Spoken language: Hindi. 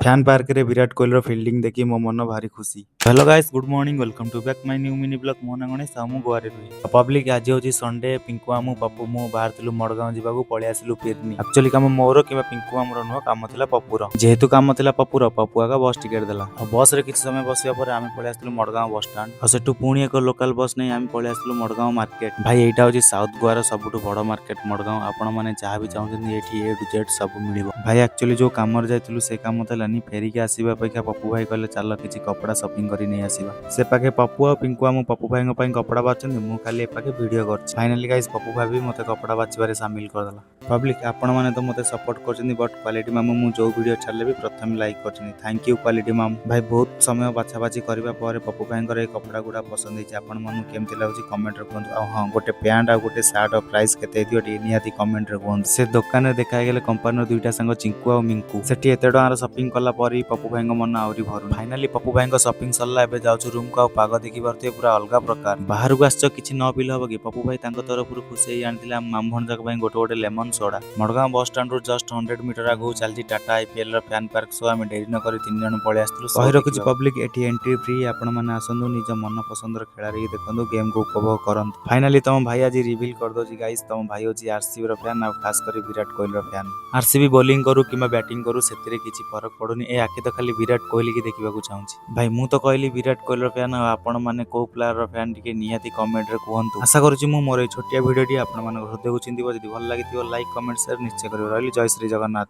फैन पार्क रे विराट कोहली फिल्डिंग देखी मो मन भारी खुशी। Hello guys, good morning, welcome to back my new mini blog. मो ना गणेश आ मु गोवा रे रुहे पब्लिक। आज होची संडे। पिंकु मामू पप्पू मु बाहरथिलु मडगांव जीवाकू पळे आसिलु पिरनी। एक्चुअली काम मोर किबा पिंकु मामूर नुह, काम थिला पप्पूर। जेहेतु काम थिला पप्पूर, पप्पू आगा बस टिकेट देला। बस रे किछि समय बसिया पर आमे पळे आसिलु मडगांव बस स्टैंड। आ सेटु पुणी एक लोकल बस नै आमे पळे आसिलु मडगांव मार्केट। भाई एटा होची साउथ गोवा रो सबुठु बड़ मार्केट मडगांव। आपण माने जहा भी चाहुछन एठी ए टू जेड सब मिलिबो। भाई एक्चुअली जो काम जाइथिलु से काम थलानी फेरी के आसीबा अपेक्षा पप्पू भाई कहले चल किसी कपड़ा शॉपिंग करी नहीं आसीबा। से पाखे पप्पू आ पिंकु आमु पप्पू भाई ପାଇଁ कपड़ा बाचंदी, मु खाली एपाके वीडियो करछि। फाइनली गाइस पप्पू भाई भी मते कपड़ा बाचिबारे शामिल कर देला। पब्लिक आपण माने तो मते सपोर्ट करछन्दी, बट क्वालिटी मामू मु जो वीडियो छाडले भी प्रथम लाइक करछन्दी। थैंक यू क्वालिटी मामू भाई। बहुत समय बाछा बाछी करबा परे पप्पू भाई करे कपड़ा गुडा पसंद हिचे। आपण मानु केमति लागुची कमेंट रे कहंतु। आ हां, गोटे पैंट आ गोटे शर्ट और प्राइस केते दियो टी नियाती कमेंट रे कहंतु। से दुकान रे देखाय गेले कंपनी दुईटा संग चिंकू आ मिंकू सेठी एते डॉलर शॉपिंग कला परी पप्पू भाई मन आउरी भरू। फाइनली पप्पू भाई शॉपिंग सरला। एबे जाउछु रूम को। पाग देखि परते पूरा अलगा प्रकार। बाहर को आछो किछि न पिल हबो कि पप्पू भाई तांको तरफ खुशी आनिथिला मामभण जाक भाई गोटे गोटे lemon soda. Madgaon bus stand रु जस्ट 100 मीटर आगु चलती टाटा आईपीएल रो फैन पार्क। सो आमे डेरी न करी तीन जण पळे आस्तलु। कहि रखिछि पब्लिक एठी एंट्री फ्री। आपण माने आसंदु, निज मन पसंद रो खेला रे देखंदु, गेम को उपभोग करंतु। फाइनली तम भाई आज रिवील कर दोछि गाइस, तम भाई होछि आरसीबी रो फैन आ खास करी विराट कोहली रो फैन। आरसीबी बॉलिंग करू किबा बैटिंग करू सेतिरे किछि फरक पडुनी। ए आखि तो खाली विराट कोहली की देखिबा को चाहूछि। भाई मु तो कहली विराट कोहली फैन। आपण माने को प्लेयर रो फैन टिके नियाती कमेंट रे कहंतु। आशा करूछि मु मोर ए छोटिया वीडियो टी आपण माने हृदय को चिंतिबो। जदि भल लागितिबो लाइक कमेंट शेयर निश्चय करियो। रहली जय श्री जगन्नाथ।